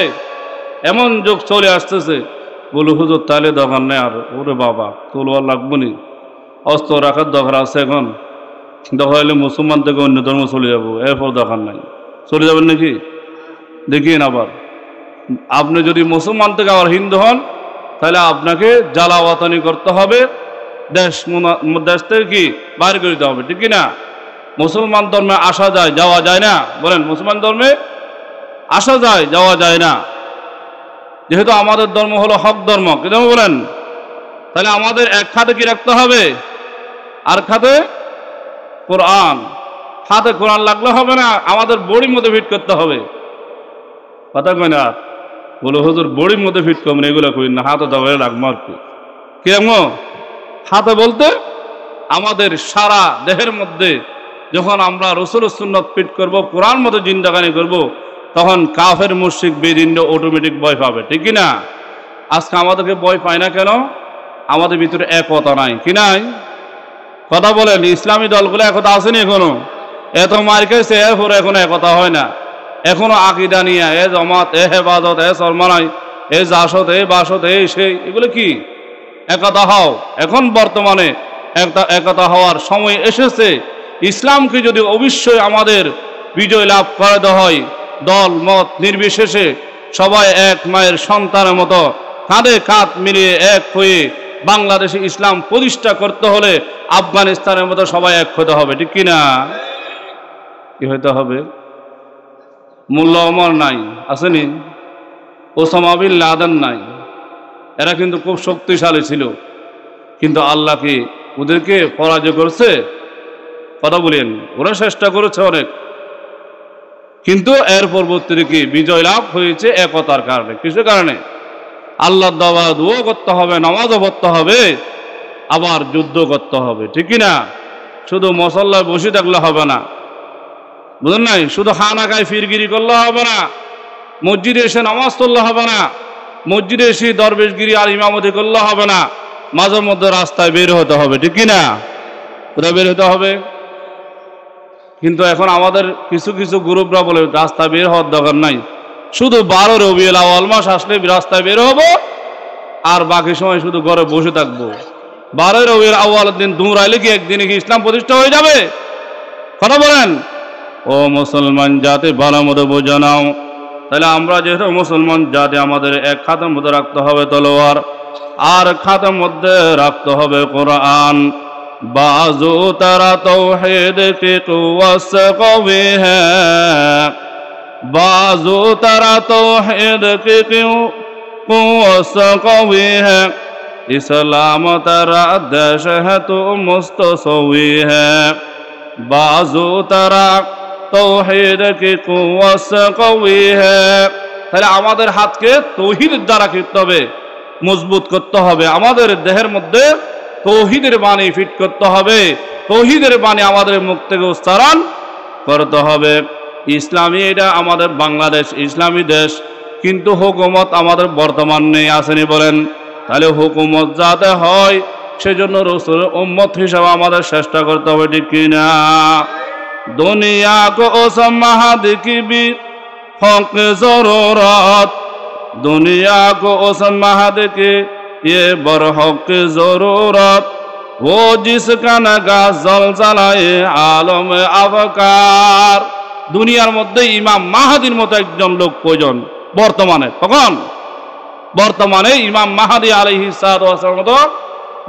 এমন যুগ চলে আসতেছে, বলে হুজুর তাহলে দরকার নেই আর, ওরে বাবা তলোয়ার লাগবো নি, অস্ত্র রাখার দরকার আছে। এখন দরকার হলে মুসলমান থেকে অন্য ধর্ম চলে যাবো, এরপর দরকার নাই। চলে যাবেন নাকি? দেখিয়েন আবার, আপনি যদি মুসলমান থেকে আবার হিন্দু হন, তাহলে আপনাকে জ্বালাওয়াতানি করতে হবে, দেশ থেকে কি বাইর করে দিতে হবে, ঠিক কিনা? মুসলমান ধর্মে আসা যায় যাওয়া যায় না, বলেন? মুসলমান ধর্মে আসা যায় যাওয়া যায় না, যেহেতু আমাদের ধর্ম হলো হক ধর্ম। কিন্তু বলেন, তাহলে আমাদের এক খাতে কি রাখতে হবে? আর খাতে কোরআন। হাতে কোরআন লাগলে হবে না, আমাদের বড়ির মধ্যে ফিট করতে হবে। কথা কয় না? বলো হুজুর বড়ির মধ্যে ফিট করবেন, এগুলো করি না, হাতে দবাই লাগবো আর কি। কেমন হাতে বলতে? আমাদের সারা দেহের মধ্যে যখন আমরা রসুলের সুন্নত ফিট করব, কোরআন মতো জিন্দাগানি করব, তখন কাফের মুশরিক বেদিন অটোমেটিক ভয় পাবে, ঠিক কিনা? আজকে আমাদেরকে ভয় পায় না কেন? আমাদের ভিতরে একতা নাই। কি নাই? কথা বলেন, ইসলামী দলগুলো একতা আসেনি এখনো? এত মার খেয়েছে, এরপরে এখনো একতা হয় না। এখনো আকিদা নিয়ে এ জমাত, এ হেফাজত, এ সরমানাই, এ জাসদ, এ বাসদ, এই সেই, এগুলো কি? একতা হও। এখন বর্তমানে একতা হওয়ার সময় এসেছে। ইসলামকে যদি অবশ্যই আমাদের বিজয় লাভ করাতে হয়, দল মত নির্বিশেষে সবাই এক মায়ের সন্তানের মতো কাঁধে কাঁধ মিলিয়ে এক হয়ে বাংলাদেশে ইসলাম প্রতিষ্ঠা করতে হলে আফগানিস্তানের মতো সবাই এক হতে হবে, ঠিক কিনা? কি হইতে হবে? মোল্লা ওমর নাই, আসেনি? ওসামা বিন লাদেন নাই, এরা কিন্তু খুব শক্তিশালী ছিল, কিন্তু আল্লাহ কি ওদেরকে পরাজয় করছে? কথা বলেন, ওরা চেষ্টা করেছে অনেক, কিন্তু এর পরবর্তীতে কি বিজয় লাভ হয়েছে? একতার কারণে। কিছু কারণে আল্লাহর দাওয়া দোয়া করতে হবে, নামাজও পড়তে হবে, আবার যুদ্ধ করতে হবে, ঠিক কিনা? শুধু মসল্লায় বসে থাকলে হবে না, বুঝলেন নাই? শুধু খানাকায় ফিরগিরি করলে হবে না, মসজিদে এসে নামাজ পড়লে হবে না, মসজিদে এসে দরবেশগিরি আর ইমামতি করলে হবে না, মাঝে মধ্যে রাস্তায় বের হতে হবে, ঠিক কিনা? কোথায় বের হতে হবে? কিন্তু এখন আমাদের কিছু কিছু গ্রুপরা বলে রাস্তায় বের হওয়ার দরকার নাই, শুধু 12 রবিউল আউয়াল মাস আসলে রাস্তায় বের হবো, আর বাকি সময় শুধু ঘরে বসে থাকবো। 12 রবিউল আউয়ালের দিন দৌড়াইলে কি একদিনে কি ইসলাম প্রতিষ্ঠা হয়ে যাবে? কথা বলেন। ও মুসলমান জাতি, ভালো মতো বোঝে নাও, তাহলে আমরা যেহেতু মুসলমান জাতি, আমাদের এক খাতের মধ্যে রাখতে হবে তলোয়ার, আর খাতের মধ্যে রাখতে হবে কোরআন। बाजू तेरा तौहीद की कुव्वत से कवी है, बाजू तेरा तौहीद की कुव्वत से कवी है, इस्लाम तेरा देश है तू मुस्तसवी है, बाजू तेरा तौहीद की कुव्वत से कवी है। তাহলে আমাদের হাতকে তৌহিদের দ্বারা করতে হবে, মজবুত করতে হবে। আমাদের দেহের মধ্যে তৌহিদের বাণী ফিট করতে হবে, তৌহিদের বাণী আমাদের মুখ থেকে উচ্চারণ করতে হবে। ইসলামী, এটা আমাদের বাংলাদেশ ইসলামী দেশ, কিন্তু হুকুমত আমাদের বর্তমান নেই, আসেনি বলেন? তাহলে হুকুমত যাতে হয় সেজন্য রাসূলের উম্মত হিসাবে আমাদের চেষ্টা করতে হবে, ঠিক কিনা? দুনিয়া কো ওসমহাদ কি বি হক জরুরত, দুনিয়া কো ওসমহাদ কি ये बरहक की जरूरत, वो जिसका नगा जलजलाए आलम अवकार। দুনিয়ার মধ্যে ইমাম মাহাদির মতো একজন লোক প্রয়োজন বর্তমানে। কখন? বর্তমানে ইমাম মাহাদি আলাইহিস সালামের মতো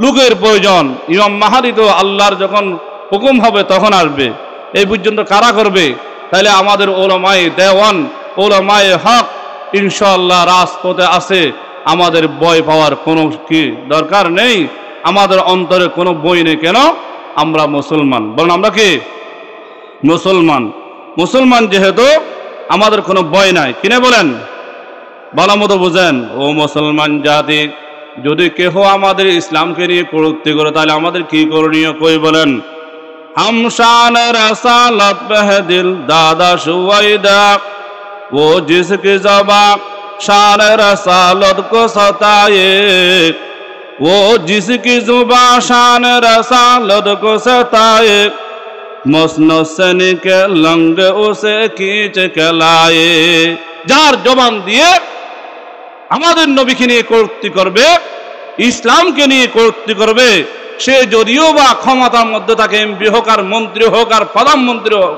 লোকের প্রয়োজন। ইমাম মাহাদি তো আল্লাহর যখন হুকুম হবে তখন আসবে। এই পর্যন্ত কারা করবে? তাইলে আমাদের ওলামায়ে দেওয়ান, ওলামায়ে হক ইনশাআল্লাহ রাজপথে আছে। আমাদের ভয় পাওয়ার কোনো কি দরকার নেই। আমাদের অন্তরে কোনো বই নেই। কেন? আমরা মুসলমান। বলুন আমরা কি মুসলমান? মুসলমান যেহেতু আমাদের কোনো ভয় নাই। কিনে বলেন, ভালো মতো বুঝেন। ও মুসলমান জাতি, যদি কেহ আমাদের ইসলামকে নিয়ে কটূক্তি করে তাহলে আমাদের কি করণীয়? কই বলেন। हम शान रसालत पे दिल दादा शुवैदा, वो जिसकी ज़बां शान रसालत को सताए, वो जिसकी ज़ुबां शान रसालत को सताए, मसनद से निकल लंग उसे खींच के लाए। যার জবান দিয়ে আমাদের নবীকে নিয়ে কটূক্তি করবে, ইসলামকে নিয়ে কটূক্তি করবে, সে যদিও বা ক্ষমতার মধ্যে থাকে, এমপি হোক আর মন্ত্রী হোক আর প্রধানমন্ত্রী হোক,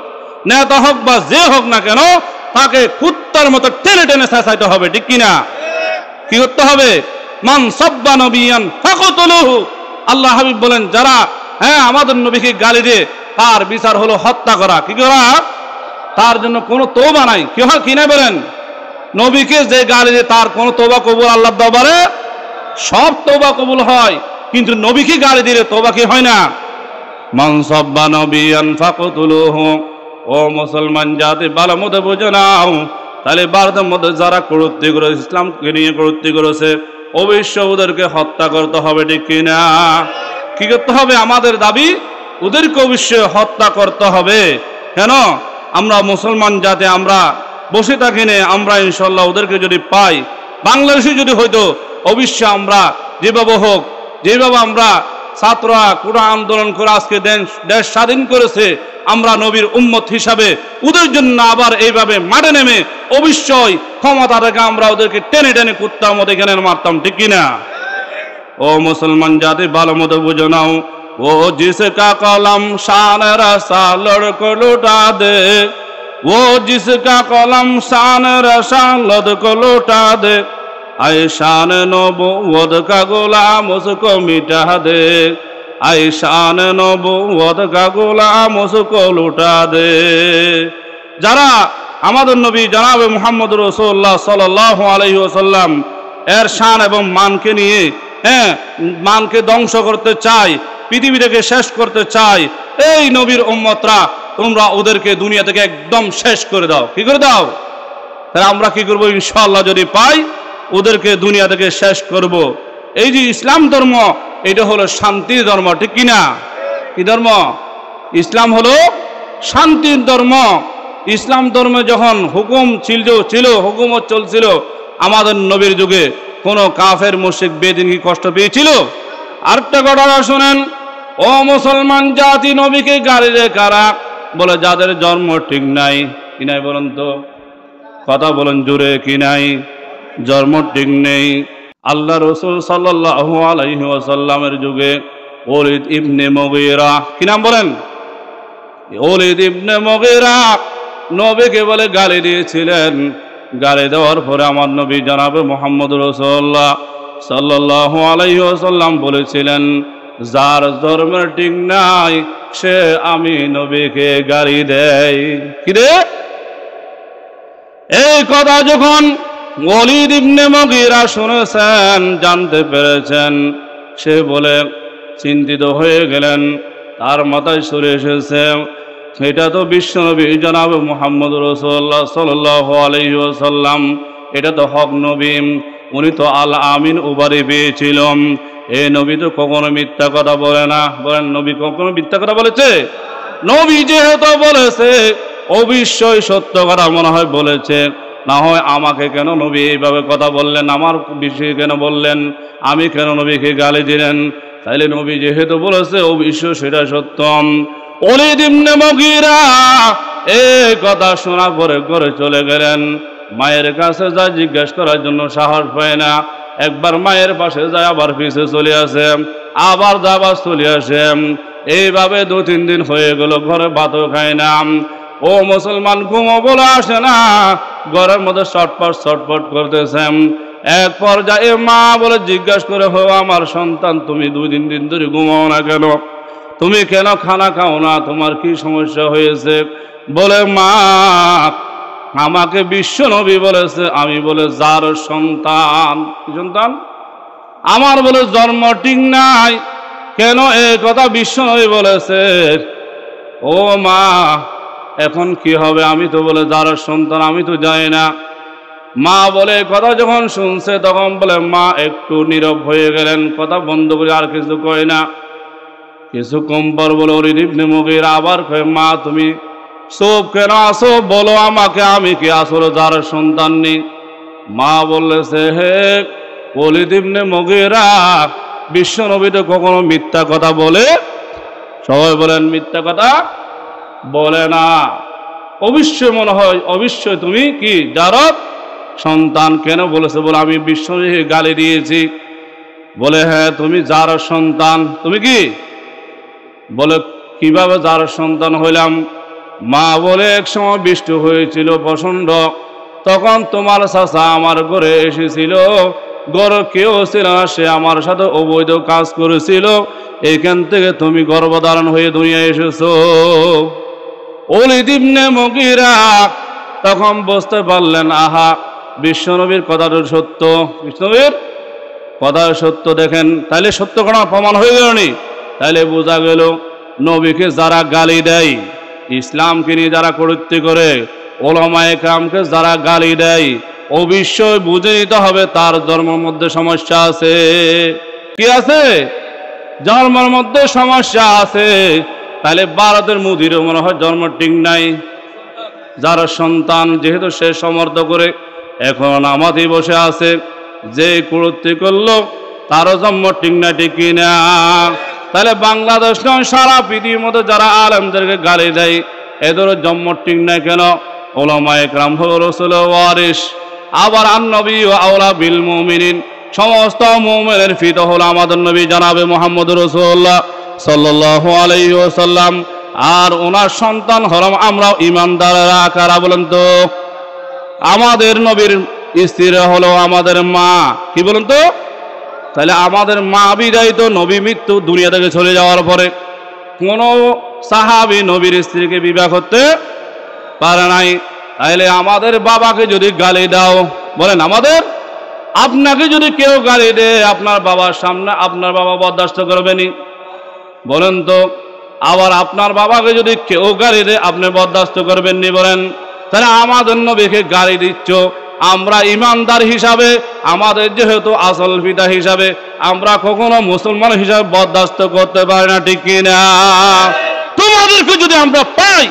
নেতা হোক বা যে হোক না কেন, তাকে কুত্তার মতো টেনে টেনে চেঁচাইতে হবে। ঠিক কিনা? কি করতে হবে? মান সাব্বা নবিয়ান ফাকতুলুহু। আল্লাহ হাবিব বলেন, যারা আমাদের নবীকে গালি দিয়ে তার বিচার হলো হত্যা করা। কি করা? তার জন্য কোনো তওবা নাই। কি হয় কিনা বলেন? নবীকে যে গালি দিয়ে তার কোনো তওবা কবুল আল্লাহর দরবারে সব তওবা কবুল হয়, কিন্তু নবীকে গালি দিলে তওবা কি হয় না? মান সাব্বা নবিয়ান ফাকতুলুহু। ও মুসলমান জাতি, ভালো মতো বুঝে নাও। তাহলে ভারতের মধ্যে যারা কটূক্তি করেছে, ইসলামকে নিয়ে কটূক্তি করেছে, অবশ্যই ওদেরকে হত্যা করতে হবে। ঠিক কিনা? কি করতে হবে? আমাদের দাবি ওদেরকে অবশ্যই হত্যা করতে হবে। কেন? আমরা মুসলমান জাতি, আমরা বসে থাকি না। আমরা ইনশাল্লাহ ওদেরকে যদি পাই, বাংলাদেশে যদি হয়তো, অবশ্যই আমরা যেভাবে হোক, যেভাবে আমরা ছাত্ররা কোটা আন্দোলন করে আজকে দেশ স্বাধীন করেছে, আমরা নবীর উম্মত হিসাবে ওদের জন্য আবার এইভাবে মাঠে নেমে অবশ্যই ক্ষমতা থেকে আমরা ওদেরকে টেনে টেনে কুত্তার মতো এখানে মারতাম। ঠিক কিনা? ও মুসলমান জাতি, ভালো মতো বুঝে নাও। ও জিসকা কলম শান রসালত কো লুটা দে, ও জিসকা কলম শান রসালত কো লুটা দে, आए शान नबूवत का गुलाम उसको मिटा दे, आए शान नबूवत का गुलाम उसको लुटा दे। যারা আমাদের নবী জনাবে মুহাম্মদ রাসূলুল্লাহ সাল্লাল্লাহু আলাইহি ওয়াসাল্লাম এর শান এবং মানকে নিয়ে মানকে ধ্বংস করতে চায়, পৃথিবীটাকে শেষ করতে চায়, এই নবীর উম্মতরা তোমরা ওদেরকে দুনিয়া থেকে একদম শেষ করে দাও। কি করে দাও? তাহলে আমরা কি করব? ইনশাআল্লাহ যদি পাই, ওদেরকে দুনিয়া থেকে শেষ করব। এই যে ইসলাম ধর্ম, এটা হলো শান্তির ধর্ম। ঠিক কিনা? কি ধর্ম? ইসলাম হলো শান্তির ধর্ম। ইসলাম ধর্মে যখন হুকুম ছিল, হুকুমত চলছিল, আমাদের নবীর যুগে কোন কাফের মুশরিক বেদিন কি কষ্ট পেয়েছিল? আরেকটা ঘটনা শুনেন। ও মুসলমান জাতি, নবীকে গালি দেয় কারা? বলে যাদের জন্ম ঠিক নাই। কি নাই বলেন তো? কথা বলেন জোরে। কি নাই? জন্ম ঠিক নেই। আল্লাহ রসুল সাল্লাল্লাহু আলাইহি ওয়াসাল্লামের যুগে ওলীদ ইবনে মুগীরা, কি নাম বলেন? ওলীদ ইবনে মুগীরা নবীকে বলে গালি দিয়েছিলেন। গালি দেওয়ার পরে আমার নবী জনাবে মুহাম্মদ রাসূলুল্লাহ সাল্লাল্লাহু আলাইহি ওয়াসাল্লাম বলেছিলেন, যার ধর্মের ঠিক নাই সে আমি নবীকে গালি দেয়। কি রে? এই কথা যখন ওলীদ ইবনে মুগীরা শুনেছেন, জানতে পেরেছেন, সে বলে চিন্তিত হয়ে গেলেন। তার মাথায় চলে এসেছে, এটা তো বিশ্বনবী জনাবে মুহাম্মদ রাসূলুল্লাহ সাল্লাল্লাহু আলাইহি ওয়াসাল্লাম, এটা তো হক নবী, উনি তো আল আমিন উপাধি পেয়েছিলেন। এই নবী তো কখনো মিথ্যা কথা বলে না। বলেন, নবী কখনো মিথ্যা কথা বলেছে? নবী যেহেতু বলেছে, অবশ্যই সত্য কথা মনে হয় বলেছে। না হয় আমাকে কেন নবী এইভাবে কথা বললেন, আমার বিষয়ে কেন বললেন, আমি কেন নবীকে গালি দিলেন? তাইলে নবী যেহেতু বলেছে, অবশ্যই সেটা সত্য। ওলীদ ইবনে মুগীরা এই কথা শোনা পরে ঘরে চলে গেলেন। মায়ের কাছে যা জিজ্ঞেস করার জন্য সাহস পায় না। একবার মায়ের পাশে যায়, আবার পিছে চলে আসে, আবার যাবার চলে আসে। এইভাবে 2-3 দিন হয়ে গেল, ঘরে ভাতও খায় না। ও মুসলমান ঘুমো বলে আসে না, ঘরের মধ্যে ছটফট করতেছেন। এক পর্যায়ে মা বলে জিজ্ঞাসা করে, হো আমার সন্তান, তুমি 2-3 দিন ধরে ঘুমাও না কেন? তুমি কেন খানা খাও না? তোমার কি সমস্যা হয়েছে? বলে, মা আমাকে বিশ্ব নবী বলেছে আমি বলে যার সন্তান। কি সন্তান? আমার বলে জন্ম ঠিক নাই। কেন এই কথা বিশ্ব নবী বলেছে? ও মা এখন কি হবে? আমি তো বলে যার সন্তান, আমি তো জানি না। মা বলে কথা যখন শুনছে তখন বলে মা একটু নীরব হয়ে গেলেন, কথা বন্ধ করে আর কিছু কয় না। কিছুক্ষণ পর বলে ওলীদ ইবনে মুগীরা আবার কয়, মা তুমি চুপ কেন আসো? বলো আমাকে, আমি কি আসলে যার সন্তান নেই? মা বললেছে, হে ওলীদ ইবনে মুগীরা, বিশ্ব নবী তো কখনো মিথ্যা কথা বলে? সবাই বলেন মিথ্যা কথা বলে না। অবশ্যই মনে হয়, অবশ্যই তুমি কি যার সন্তান। কেন বলেছে? বলে আমি বিশ্ব নবীকে গালি দিয়েছি। বলে হ্যাঁ তুমি যার সন্তান। তুমি কি? বলে কিভাবে যার সন্তান হইলাম? মা বলে এক সময় বৃষ্টি হয়েছিল প্রচণ্ড, তখন তোমার চাচা আমার ঘরে এসেছিল, ঘরে কেউ ছিল না, সে আমার সাথে অবৈধ কাজ করেছিল, এইখান থেকে তুমি গর্ভধারণ হয়ে দুনিয়ায় এসেছো। ওলীদ ইবনে মুগীরা তখন বুঝতে পারলেন, আহা বিশ্বনবীর কথাটা সত্য, বিশ্বনবীর কথা সত্য। দেখেন তাইলে সত্য কোনো প্রমাণ হয়ে গেল নি? তাইলে বোঝা গেল নবীকে যারা গালি দেয়, ইসলামকে নিয়ে যারা কটূক্তি করে, ওলামায়ে কেরামকে যারা গালি দেয়, অবশ্যই বুঝে নিতে হবে তার জন্মের মধ্যে সমস্যা আছে। কি আছে? জন্মের মধ্যে সমস্যা আছে। তাহলে ভারতের মোদিরও মনে হয় জন্ম ঠিক নাই। যার সন্তান যেহেতু সে সমর্থ করে এখন আমাদের বসে আছে, যে কটূক্তি করলো তারও জন্ম ঠিক না, ঠিক না? তাহলে বাংলাদেশ নয় সারা পৃথিবীর মধ্যে যারা আলেমদেরকে গালি দেয় এদেরও জন্ম ঠিক নাই কেন? ওলামায়ে কেরাম হলো রাসূলের ওয়ারিস। আবার আন-নবী আওলা বিল মুমিনিন, সমস্ত মুমিনের পিতা হলো আমাদের নবী জনাবে মুহাম্মদুর রাসূলুল্লাহ সাল্লাল্লাহু আলাইহি ওয়াসাল্লাম। আর ওনার সন্তান হলাম আমরাও ইমানদাররা। কারা বলেন তো? আমাদের নবীর স্ত্রী হলো আমাদের মা। কি বলেন তো? তাহলে আমাদের মা বিদায় তো নবী মৃত্যু দুনিয়া থেকে চলে যাওয়ার পরে কোনো সাহাবী নবীর স্ত্রীকে বিবাহ করতে পারে নাই। তাইলে আমাদের বাবাকে যদি গালি দাও, বলেন আমাদের, আপনাকে যদি কেউ গালি দেয় আপনার বাবার সামনে আপনার বাবা বরদাস্ত করবেনি? বলেন তো। আবার আপনার বাবাকে যদি কেউ গালি দেয় আপনি বরদাস্ত করবেননি? বলেন। তাহলে আমাদের নবীকে গালি দিচ্ছ, আমরা ইমানদার হিসাবে, আমাদের যেহেতু আসল পিতা হিসাবে আমরা কখনো মুসলমান হিসাবে বরদাস্ত করতে পারি না, ঠিক কিনা? তোমাদেরকে যদি আমরা পাই,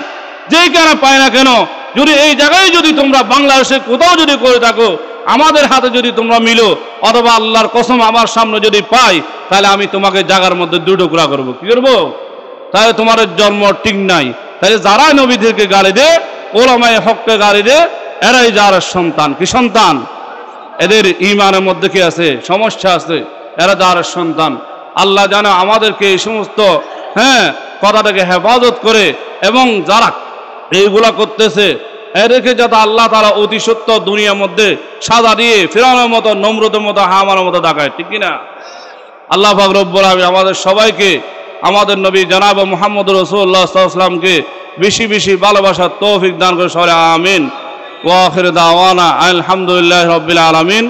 যেখানে পাই না কেন, যদি এই জায়গায় যদি তোমরা বাংলাদেশে কোথাও যদি করে থাকো, আমাদের হাতে যদি তোমরা মিলো, অথবা আল্লাহর কসম আমার সামনে যদি পাই, তাহলে আমি তোমাকে জায়গার মধ্যে 2 টুকরা করবো। কি করবো? তাহলে তোমার জন্ম ঠিক নাই। তাহলে যারা নবীদেরকে গালি দেয়, ওলামায়ে হককে গালি দেয়, এরাই যার সন্তান। কি সন্তান? এদের ঈমানের মধ্যে কি আছে? সমস্যা আছে। এরা যার সন্তান। আল্লাহ জানে আমাদেরকে এই সমস্ত কথাটাকে হেফাজত করে, এবং যারা এইগুলা করতেছে এদেরকে যাতে আল্লাহ তাআলা অতি সত্য দুনিয়ার মধ্যে সাজা দিয়ে ফিরআউনের মতো, নমরুদের মতো, হামানের মতো দেখায়, ঠিক কিনা? আল্লাহ পাক রব্বুল আলামিন আমাদের সবাইকে আমাদের নবী জনাব মুহাম্মদুর রাসূলুল্লাহ সাল্লাল্লাহু আলাইহি ওয়াসাল্লামকে বেশি বেশি ভালোবাসার তৌফিক দান করে। সরে আমিন। ওয়া আখির দাওয়ানা আলহামদুলিল্লাহি রাব্বিল আলামিন।